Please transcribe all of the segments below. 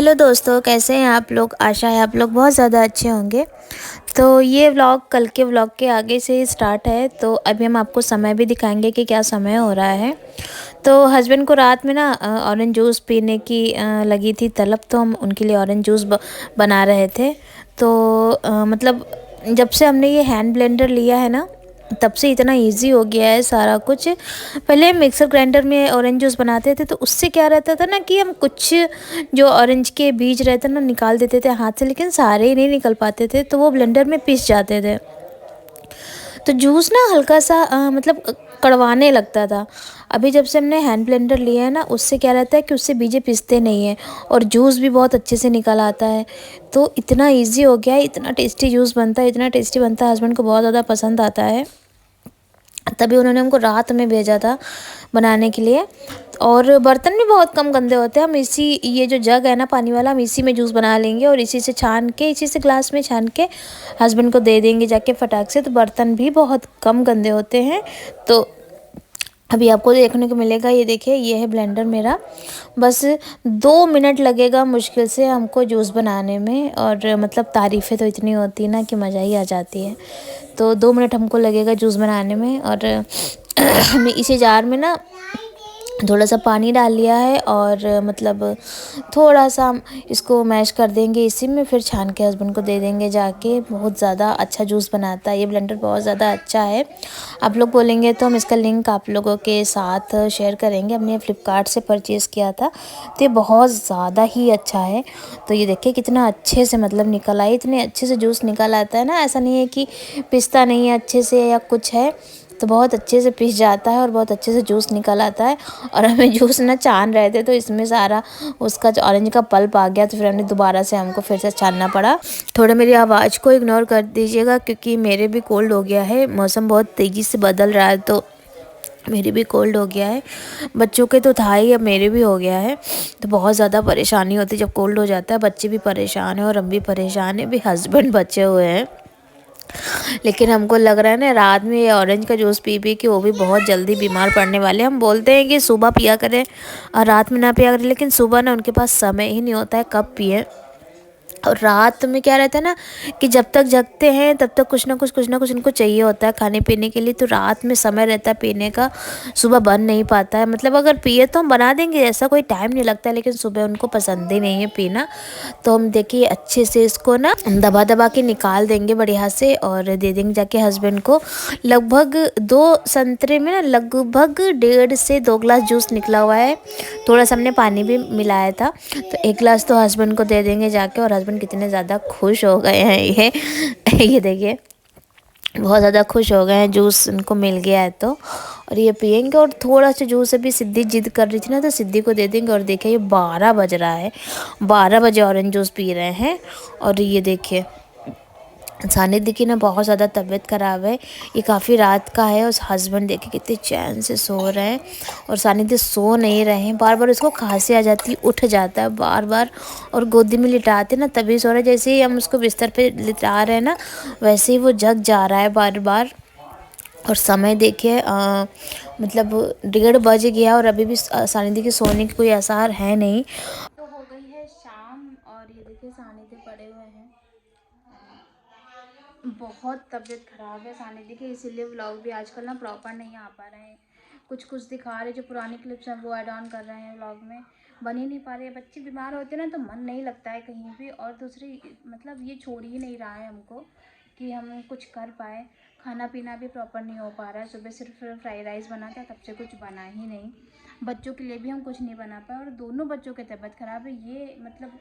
Hello दोस्तों, कैसे हैं आप लोग। आशा है आप लोग बहुत ज़्यादा अच्छे होंगे। तो ये व्लॉग कल के व्लॉग के आगे से ही स्टार्ट है। तो अभी हम आपको समय भी दिखाएंगे कि क्या समय हो रहा है। तो हस्बैंड को रात में ना ऑरेंज जूस पीने की लगी थी तलब, तो हम उनके लिए ऑरेंज जूस बना रहे थे। तो मतलब जब से हमने ये हैंड ब्लेंडर लिया है ना, तब से इतना इजी हो गया है सारा कुछ। पहले मिक्सर ग्राइंडर में ऑरेंज जूस बनाते थे, तो उससे क्या रहता था ना कि हम कुछ जो ऑरेंज के बीज रहते ना निकाल देते थे हाथ से, लेकिन सारे ही नहीं निकल पाते थे, तो वो ब्लेंडर में पिस जाते थे। तो जूस ना हल्का सा मतलब कड़वाने लगता था। अभी जब से हमने हैंड ब्लेंडर लिया है ना, उससे क्या रहता है कि उससे बीजे पिसते नहीं हैं और जूस भी बहुत अच्छे से निकल आता है। तो इतना इजी हो गया है, इतना टेस्टी जूस बनता है, इतना टेस्टी बनता है, हस्बैंड को बहुत ज़्यादा पसंद आता है। तभी उन्होंने हमको रात में भेजा था बनाने के लिए। और बर्तन भी बहुत कम गंदे होते हैं। हम इसी ये जो जग है ना पानी वाला, हम इसी में जूस बना लेंगे और इसी से छान के, इसी से ग्लास में छान के हस्बैंड को दे देंगे जाके फटाक से। तो बर्तन भी बहुत कम गंदे होते हैं। तो अभी आपको देखने को मिलेगा, ये देखिए ये है ब्लेंडर मेरा। बस 2 मिनट लगेगा मुश्किल से हमको जूस बनाने में, और मतलब तारीफ़ें तो इतनी होती है ना कि मज़ा ही आ जाती है। तो 2 मिनट हमको लगेगा जूस बनाने में। और हमें इसी जार में ना थोड़ा सा पानी डाल लिया है, और मतलब थोड़ा सा हम इसको मैश कर देंगे इसी में, फिर छान के हस्बैंड को दे देंगे जाके। बहुत ज़्यादा अच्छा जूस बनाता है ये ब्लेंडर, बहुत ज़्यादा अच्छा है। आप लोग बोलेंगे तो हम इसका लिंक आप लोगों के साथ शेयर करेंगे। हमने फ्लिपकार्ट से परचेज़ किया था, तो ये बहुत ज़्यादा ही अच्छा है। तो ये देखिए कितना अच्छे से मतलब निकल आए, इतने अच्छे से जूस निकल आता है ना, ऐसा नहीं है कि पिसता नहीं है अच्छे से या कुछ है। तो बहुत अच्छे से पिस जाता है और बहुत अच्छे से जूस निकल आता है। और हमें जूस ना छान रहे थे, तो इसमें सारा उसका जो ऑरेंज का पल्प आ गया, तो फिर हमने दोबारा से हमको फिर से छानना पड़ा। थोड़ा मेरी आवाज़ को इग्नोर कर दीजिएगा, क्योंकि मेरे भी कोल्ड हो गया है। मौसम बहुत तेज़ी से बदल रहा है, तो मेरी भी कोल्ड हो गया है। बच्चों के तो था ही, अब मेरे भी हो गया है। तो बहुत ज़्यादा परेशानी होती है जब कोल्ड हो जाता है। बच्चे भी परेशान हैं और हम भी परेशान हैं, भी हस्बैंड बचे हुए हैं। लेकिन हमको लग रहा है ना, रात में ये ऑरेंज का जूस पी पी के वो भी बहुत जल्दी बीमार पड़ने वाले हैं। हम बोलते हैं कि सुबह पिया करें और रात में ना पिया करें, लेकिन सुबह ना उनके पास समय ही नहीं होता है कब पिए। और रात में क्या रहता है ना कि जब तक जगते हैं तब तक कुछ ना कुछ उनको चाहिए होता है खाने पीने के लिए। तो रात में समय रहता है पीने का, सुबह बन नहीं पाता है। मतलब अगर पिए तो हम बना देंगे, ऐसा कोई टाइम नहीं लगता है, लेकिन सुबह उनको पसंद ही नहीं है पीना। तो हम देखिए अच्छे से इसको ना दबा दबा के निकाल देंगे बढ़िया से, और दे देंगे जाके हस्बैंड को। लगभग 2 संतरे में ना लगभग 1.5 से 2 गिलास जूस निकला हुआ है। थोड़ा सा हमने पानी भी मिलाया था। तो 1 गिलास तो हस्बैंड को दे देंगे जाके। और हस्बैंड कितने ज़्यादा खुश हो गए हैं ये देखिए बहुत ज़्यादा खुश हो गए हैं, जूस उनको मिल गया है तो। और ये पियेंगे। और थोड़ा सा जूस अभी सिद्धि जिद कर रही थी ना, तो सिद्धि को दे देंगे। और देखिए ये 12 बज रहा है, 12 बजे ऑरेंज जूस पी रहे हैं। और ये देखिए सानिध्य की ना बहुत ज़्यादा तबीयत ख़राब है, ये काफ़ी रात का है। और हस्बैंड देखिए कितने चैन से सो रहे हैं, और सानिध्य सो नहीं रहे हैं। बार बार उसको खांसी आ जाती है, उठ जाता है बार बार, और गोदी में लिटाते ना तभी सो रहा है। जैसे ही हम उसको बिस्तर पे लिटा रहे हैं ना, वैसे ही वो जग जा रहा है बार बार। और समय देखिए मतलब 1:30 बज गया, और अभी भी सानिध्य के सोने के कोई आसार है नहीं। तो हो गई है शाम, और ये देखिए सानिध्य पड़े हुए हैं। बहुत तबीयत ख़राब है सानिध्य की, इसीलिए व्लॉग भी आजकल ना प्रॉपर नहीं आ पा रहे हैं। कुछ कुछ दिखा रहे, जो पुरानी क्लिप्स हैं वो ऐड ऑन कर रहे हैं व्लॉग में, बन ही नहीं पा रहे। बच्चे बीमार होते हैं ना, तो मन नहीं लगता है कहीं भी। और दूसरी मतलब ये छोड़ ही नहीं रहा है हमको कि हम कुछ कर पाए। खाना पीना भी प्रॉपर नहीं हो पा रहा है। सुबह सिर्फ फ्राइड राइस बना था, तब से कुछ बना ही नहीं। बच्चों के लिए भी हम कुछ नहीं बना पाए, और दोनों बच्चों की तबीयत ख़राब है। ये मतलब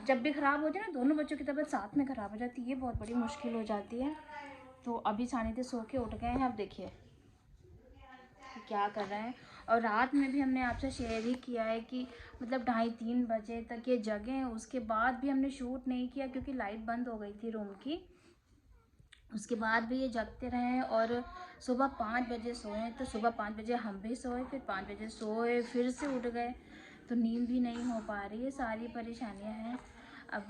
जब भी ख़राब हो जाए ना, दोनों बच्चों की तबीयत साथ में ख़राब हो जाती है, ये बहुत बड़ी मुश्किल हो जाती है। तो अभी सानिध्य सो के उठ गए हैं, अब देखिए क्या कर रहे हैं। और रात में भी हमने आपसे शेयर ही किया है कि मतलब 2:30-3 बजे तक ये जगे हैं। उसके बाद भी हमने शूट नहीं किया, क्योंकि लाइट बंद हो गई थी रूम की। उसके बाद भी ये जगते रहे, और सुबह 5 बजे सोए। तो सुबह 5 बजे हम भी सोए, फिर 5 बजे सोए, फिर से उठ गए। तो नींद भी नहीं हो पा रही है, सारी परेशानियां हैं। अब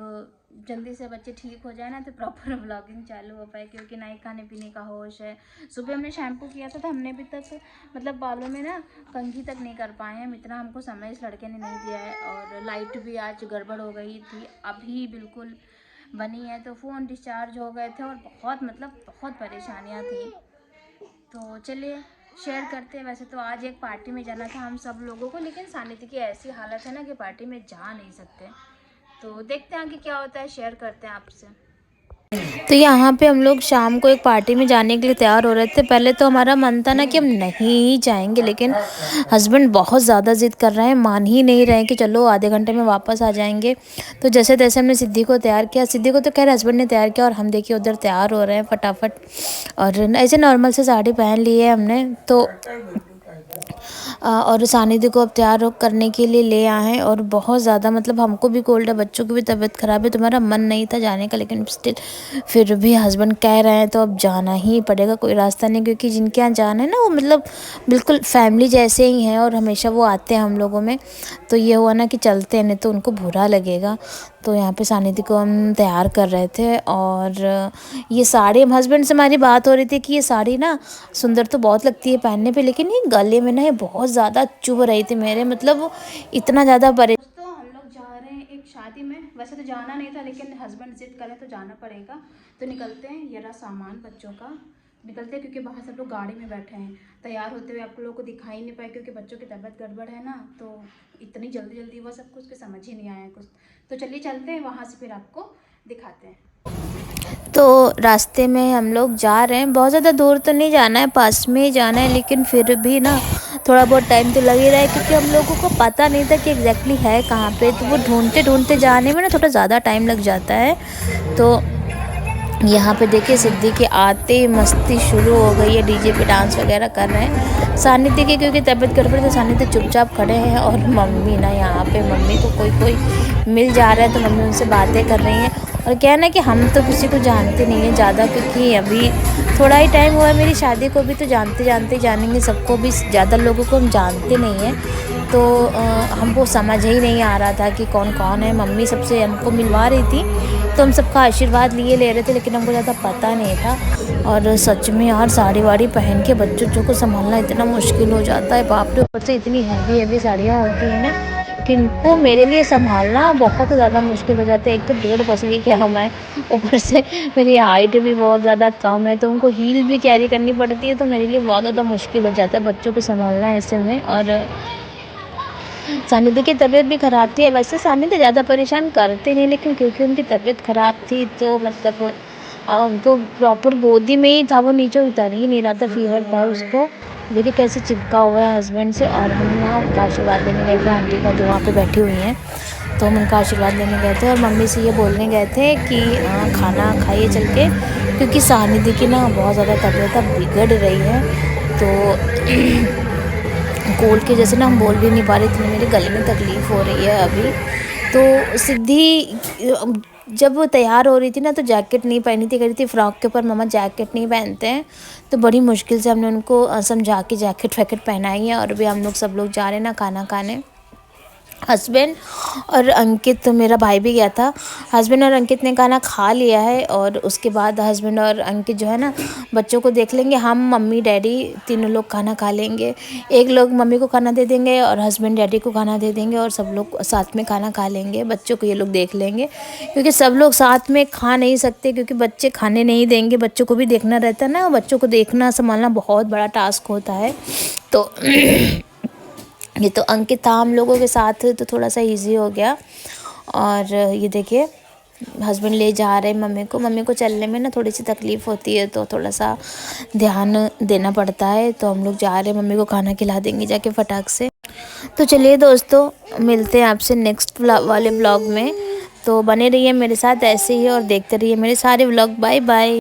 जल्दी से बच्चे ठीक हो जाए ना तो प्रॉपर व्लॉगिंग चालू हो पाए, क्योंकि ना ही खाने पीने का होश है। सुबह हमने शैम्पू किया था तो हमने अभी तक मतलब बालों में ना कंघी तक नहीं कर पाए हैं, इतना हमको समय इस लड़के ने नहीं दिया है। और लाइट भी आज गड़बड़ हो गई थी, अभी बिल्कुल बनी है, तो फ़ोन डिस्चार्ज हो गए थे और बहुत परेशानियाँ थी। तो चलिए शेयर करते हैं। वैसे तो आज एक पार्टी में जाना था हम सब लोगों को, लेकिन सानिध्य की ऐसी हालत है ना कि पार्टी में जा नहीं सकते। तो देखते हैं कि क्या होता है, शेयर करते हैं आपसे। तो यहाँ पे हम लोग शाम को एक पार्टी में जाने के लिए तैयार हो रहे थे। पहले तो हमारा मन था ना कि हम नहीं जाएंगे, लेकिन हस्बैंड बहुत ज़्यादा ज़िद कर रहे हैं, मान ही नहीं रहे हैं कि चलो आधे घंटे में वापस आ जाएंगे। तो जैसे तैसे हमने सिद्धि को तैयार किया, सिद्धि को तो खैर हस्बैंड ने तैयार किया, और हम देखिए उधर तैयार हो रहे हैं फटाफट। और ऐसे नॉर्मल से साड़ी पहन ली है हमने तो और सानिध्य को अब तैयार करने के लिए ले आए हैं। और बहुत ज़्यादा मतलब हमको भी कोल्ड है, बच्चों की भी तबीयत ख़राब है, तुम्हारा मन नहीं था जाने का, लेकिन स्टिल फिर भी हस्बैंड कह रहे हैं तो अब जाना ही पड़ेगा, कोई रास्ता नहीं। क्योंकि जिनके यहाँ जाना है ना वो मतलब बिल्कुल फैमिली जैसे ही हैं, और हमेशा वो आते हैं हम लोगों में। तो ये हुआ ना कि चलते हैं, नहीं तो उनको बुरा लगेगा। तो यहाँ पे सानिध्य को हम तैयार कर रहे थे। और ये साड़ी, हम हस्बैंड से हमारी बात हो रही थी कि ये साड़ी ना सुंदर तो बहुत लगती है पहनने पे, लेकिन ये गले में ना ये बहुत ज़्यादा चुभ रही थी मेरे, मतलब इतना ज़्यादा परे। दोस्तों हम लोग जा रहे हैं एक शादी में, वैसे तो जाना नहीं था लेकिन हस्बैंड जिद करे तो जाना पड़ेगा। तो निकलते हैं, ये रहा सामान बच्चों का, निकलते हैं क्योंकि बाहर सब लोग गाड़ी में बैठे हैं। तैयार होते हुए आप लोगों को दिखाई नहीं पाए क्योंकि बच्चों की तबीयत गड़बड़ है ना, तो इतनी जल्दी जल्दी वो सब कुछ समझ ही नहीं आया कुछ। तो चलिए चलते हैं वहाँ से, फिर आपको दिखाते हैं। तो रास्ते में हम लोग जा रहे हैं, बहुत ज़्यादा दूर तो नहीं जाना है, पास में ही जाना है, लेकिन फिर भी ना थोड़ा बहुत टाइम तो लग ही रहा है, क्योंकि हम लोगों को पता नहीं था कि एग्जैक्टली है कहाँ पे। तो वो ढूंढते ढूंढते जाने में ना थोड़ा ज़्यादा टाइम लग जाता है। तो यहाँ पे देखिए सिद्धि के आते ही मस्ती शुरू हो गई है, डीजे पे डांस वगैरह कर रहे हैं। सानिध्य की क्योंकि तबीयत गड़बड़ है तो सानिध्य चुपचाप खड़े हैं, और मम्मी ना यहाँ पे, मम्मी को कोई कोई मिल जा रहा है तो मम्मी उनसे बातें कर रही हैं। और क्या है ना कि हम तो किसी को जानते नहीं हैं ज़्यादा, क्योंकि अभी थोड़ा ही टाइम हुआ है मेरी शादी को भी, तो जानते जानते जानेंगे सबको भी, ज़्यादा लोगों को हम जानते नहीं हैं। तो हमको समझ ही नहीं आ रहा था कि कौन कौन है। मम्मी सबसे हमको मिलवा रही थी तो हम सबका आशीर्वाद लिए ले रहे थे, लेकिन हमको ज़्यादा पता नहीं था। और सच में यार साड़ी वाड़ी पहन के बच्चों को संभालना इतना मुश्किल हो जाता है, बाप रे। ऊपर से इतनी हैवी हैवी साड़ियाँ होती हैं ना कि इनको मेरे लिए संभालना बहुत ज़्यादा मुश्किल हो जाता है। एक तो 1.5 की क्या मैं, ऊपर से मेरी हाइट भी बहुत ज़्यादा कम है, तो उनको हील भी कैरी करनी पड़ती है, तो मेरे लिए बहुत ज़्यादा मुश्किल हो जाता है बच्चों को संभालना ऐसे में। और सानिध्य की तबीयत भी ख़राब थी। वैसे सानिध्य ज़्यादा परेशान करते नहीं, लेकिन क्योंकि उनकी तबीयत ख़राब थी तो मतलब तो प्रॉपर गोदी में ही था, वो नीचे उतर ही नहीं रहा था, फीवर था उसको। देखिए कैसे चिपका हुआ है हस्बैंड से। और हम वहाँ उनका आशीर्वाद लेने गए थे, आंटी का जो वहाँ पे बैठी हुई हैं, तो हम उनका आशीर्वाद लेने गए थे। और मम्मी से ये बोलने गए थे कि खाना खाइए चल के, क्योंकि सानिध्य की ना बहुत ज़्यादा तबीयत अब बिगड़ रही है। तो कोल्ड की वजह से ना हम बोल भी नहीं पा रहे, इतनी मेरे गले में तकलीफ़ हो रही है अभी। तो सिद्धि जब वो तैयार हो रही थी ना तो जैकेट नहीं पहनी थी, कह रही थी फ्रॉक के ऊपर मम्मा जैकेट नहीं पहनते हैं। तो बड़ी मुश्किल से हमने उनको समझा के जैकेट वैकेट पहनाई है। और अभी हम लोग सब लोग जा रहे हैं ना खाना खाने। हस्बैंड और अंकित, मेरा भाई भी गया था, हस्बैंड और अंकित ने खाना खा लिया है। और उसके बाद हस्बैंड और अंकित जो है ना बच्चों को देख लेंगे, हम मम्मी डैडी तीनों लोग खाना खा लेंगे। एक लोग मम्मी को खाना दे देंगे और हस्बैंड डैडी को खाना दे देंगे, और सब लोग साथ में खाना खा लेंगे। बच्चों को ये लोग देख लेंगे, क्योंकि सब लोग साथ में खा नहीं सकते, क्योंकि बच्चे खाने नहीं देंगे, बच्चों को भी देखना रहता है ना, बच्चों को देखना संभालना बहुत बड़ा टास्क होता है। तो ये तो अंकित था हम लोगों के साथ तो थोड़ा सा इजी हो गया। और ये देखिए हस्बैंड ले जा रहे हैं मम्मी को चलने में ना थोड़ी सी तकलीफ़ होती है, तो थोड़ा सा ध्यान देना पड़ता है। तो हम लोग जा रहे हैं, मम्मी को खाना खिला देंगे जाके फटाक से। तो चलिए दोस्तों, मिलते हैं आपसे नेक्स्ट वाले ब्लॉग में। तो बने रहिए मेरे साथ ऐसे ही और देखते रहिए मेरे सारे व्लॉग। Bye bye.